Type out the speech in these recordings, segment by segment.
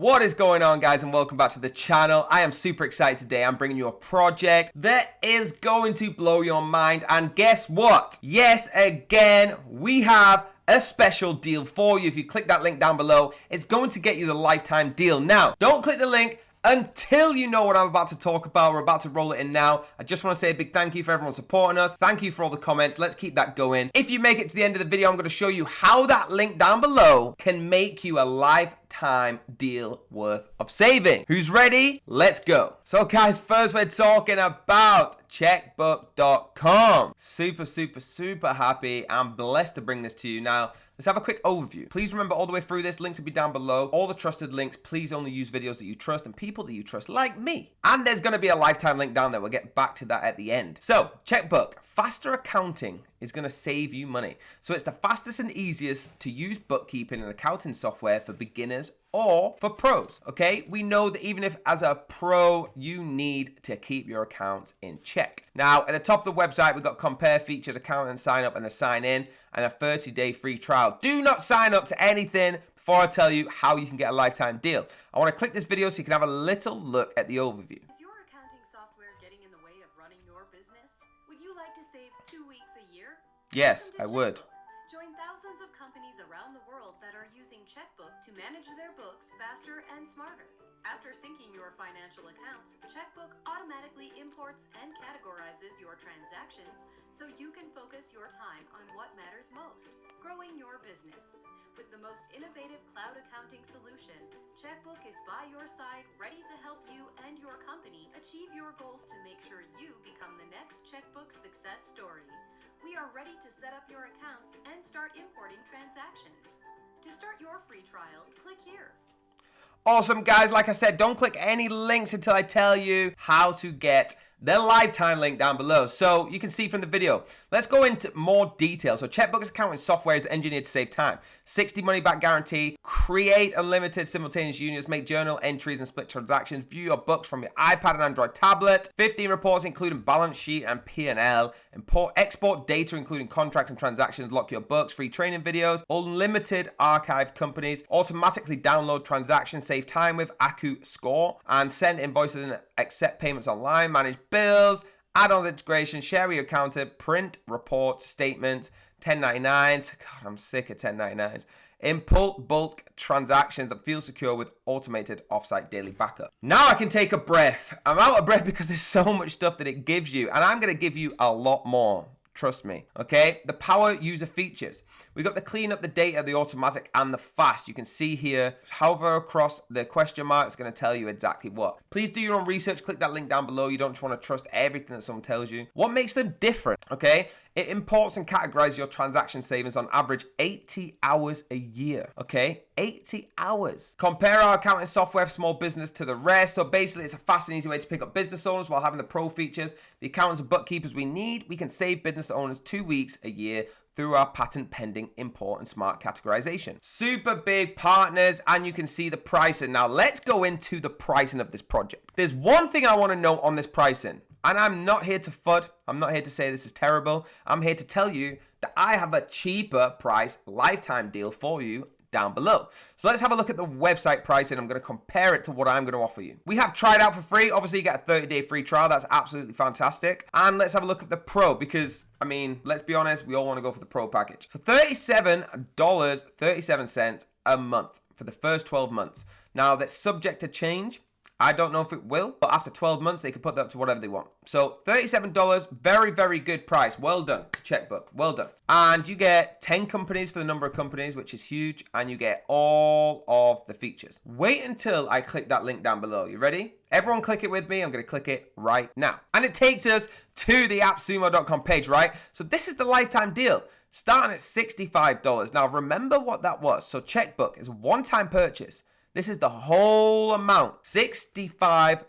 What is going on, guys, and welcome back to the channel. I am super excited today. I'm bringing you a project that is going to blow your mind, and guess what? Yes, again, we have a special deal for you. If you click that link down below, it's going to get you the lifetime deal. Now, don't click the link until you know what I'm about to talk about. We're about to roll it in now. I just want to say a big thank you for everyone supporting us. Thank you for all the comments. Let's keep that going. If you make it to the end of the video, I'm going to show you how that link down below can make you a lifetime deal worth of saving. Who's ready? Let's go. So guys, first we're talking about Cheqbook.com. Super happy and blessed to bring this to you. Now, let's have a quick overview. Please remember, all the way through this, links will be down below. All the trusted links, please only use videos that you trust and people that you trust, like me. And there's going to be a lifetime link down there. We'll get back to that at the end. So, Cheqbook. Faster accounting is going to save you money. So it's the fastest and easiest to use bookkeeping and accounting software for beginners or for pros, okay? We know that even if as a pro, you need to keep your accounts in check. Now, at the top of the website, we've got compare features, accountant sign up and a sign in, and a 30-day free trial. Do not sign up to anything before I tell you how you can get a lifetime deal. I want to click this video so you can have a little look at the overview. Is your accounting software getting in the way of running your business? Would you like to save 2 weeks a year? Yes, I would. Join thousands of companies around the world that are using Cheqbook to manage their books faster and smarter. After syncing your financial accounts, Cheqbook automatically imports and categorizes your transactions so you can focus your time on what matters most, growing your business. With the most innovative cloud accounting solution, Cheqbook is by your side, ready to help you and your company achieve your goals to make sure you become the next Cheqbook success story. We are ready to set up your accounts and start importing transactions. To start your free trial, click here. Awesome, guys. Like I said, don't click any links until I tell you how to get the lifetime link down below. So you can see from the video. Let's go into more detail. So Cheqbook's accounting software is engineered to save time. 60 money back guarantee, create unlimited simultaneous unions, make journal entries and split transactions, view your books from your iPad and Android tablet, 15 reports including balance sheet and P&L, export data including contracts and transactions, lock your books, free training videos, unlimited archived companies, automatically download transactions, save time with AccuScore, and send invoices and accept payments online, manage bills, add-on integration, share with your accountant, print reports, statements, 1099s. God, I'm sick of 1099s. Import bulk transactions and feel secure with automated offsite daily backup. Now I can take a breath. I'm out of breath because there's so much stuff that it gives you, and I'm going to give you a lot more. Trust me, okay? The power user features. We got the clean up the data, the automatic, and the fast. You can see here, hover across the question mark, it's going to tell you exactly what. Please do your own research. Click that link down below. You don't just want to trust everything that someone tells you. What makes them different, okay? It imports and categorizes your transaction savings on average 80 hours a year, okay? 80 hours. Compare our accounting software for small business to the rest. So basically, it's a fast and easy way to pick up business owners while having the pro features. The accountants and bookkeepers we need, we can save business owners 2 weeks a year through our patent pending import and smart categorization. Super big partners, and you can see the pricing. Now let's go into the pricing of this project. There's one thing I want to note on this pricing, and I'm not here to FUD. I'm not here to say this is terrible. I'm here to tell you that I have a cheaper price lifetime deal for you down below. So let's have a look at the website pricing. I'm going to compare it to what I'm going to offer you. We have tried out for free. Obviously, you get a 30-day free trial. That's absolutely fantastic. And let's have a look at the pro, because I mean, let's be honest, we all want to go for the pro package. So $37.37 a month for the first 12 months. Now that's subject to change. I don't know if it will, but after 12 months, they can put that up to whatever they want. So $37, very good price. Well done, Cheqbook, well done. And you get 10 companies for the number of companies, which is huge, and you get all of the features. Wait until I click that link down below. You ready? Everyone click it with me. I'm going to click it right now. And it takes us to the appsumo.com page, right? So this is the lifetime deal, starting at $65. Now, remember what that was. So Cheqbook is a one-time purchase. This is the whole amount, $65.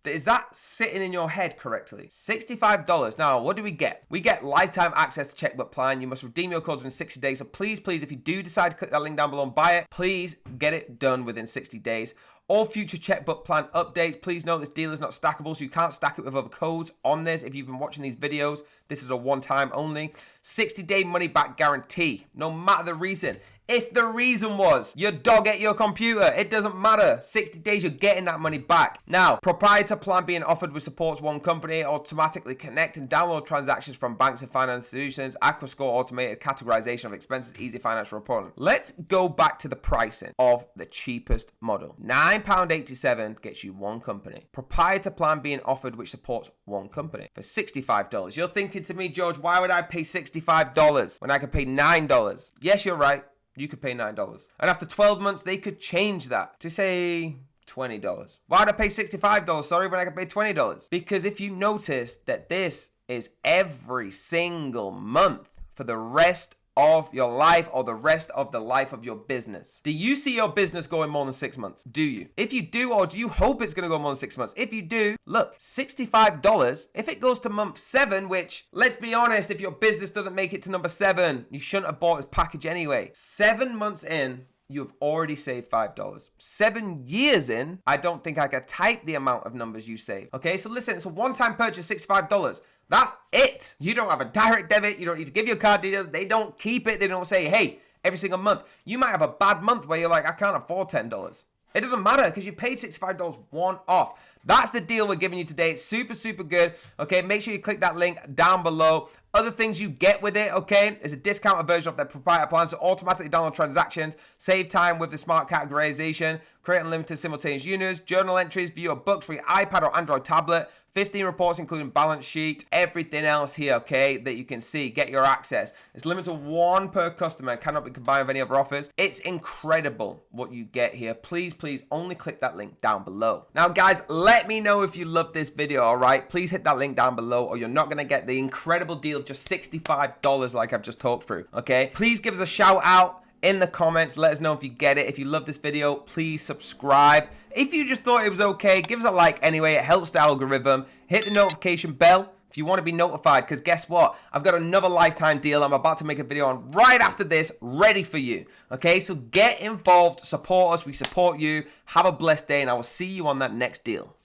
Is that sitting in your head correctly? $65. Now, what do we get? We get lifetime access to Cheqbook plan. You must redeem your codes within 60 days. So please, if you do decide to click that link down below and buy it, please get it done within 60 days. All future Cheqbook plan updates. Please note this deal is not stackable, so you can't stack it with other codes on this. If you've been watching these videos, this is a one-time only. 60-day money-back guarantee, no matter the reason. If the reason was your dog ate your computer, it doesn't matter. 60 days, you're getting that money back. Now, proprietor plan being offered which supports one company, automatically connect and download transactions from banks and finance solutions, AccuScore automated categorization of expenses, easy financial reporting. Let's go back to the pricing of the cheapest model. £9.87 gets you one company. Proprietor plan being offered which supports one company for $65. You're thinking to me, George, why would I pay $65 when I could pay $9? Yes, you're right. You could pay $9. And after 12 months, they could change that to say $20. Why would I pay $65, sorry, when I could pay $20? Because if you notice that this is every single month for the rest of your life or the rest of the life of your business. Do you see your business going more than 6 months? Do you? If you do, or do you hope it's going to go more than 6 months? If you do, look, $65, if it goes to month 7, which, let's be honest, if your business doesn't make it to number 7, you shouldn't have bought this package anyway. 7 months in, you've already saved $5. 7 years in, I don't think I could type the amount of numbers you save. Okay, so listen, it's a one-time purchase, $65. That's it. You don't have a direct debit. You don't need to give your card details. They don't keep it. They don't say, hey, every single month. You might have a bad month where you're like, I can't afford $10. It doesn't matter because you paid $65 one off. That's the deal we're giving you today. It's super, super good. Okay, make sure you click that link down below. Other things you get with it, okay, is a discounted version of their proprietary plan, so automatically download transactions, save time with the smart categorization, create unlimited simultaneous units, journal entries, view your books for your iPad or Android tablet, 15 reports including balance sheet, everything else here, okay, that you can see, get your access. It's limited to 1 per customer, cannot be combined with any other offers. It's incredible what you get here. Please, please only click that link down below. Now guys, let me know if you love this video, all right? Please hit that link down below or you're not gonna get the incredible deal of just $65 like I've just talked through, okay? Please give us a shout out in the comments. Let us know if you get it. If you love this video, please subscribe. If you just thought it was okay, give us a like anyway. It helps the algorithm. Hit the notification bell if you want to be notified, because guess what? I've got another lifetime deal I'm about to make a video on right after this, ready for you. Okay, so get involved, support us, we support you. Have a blessed day, and I will see you on that next deal.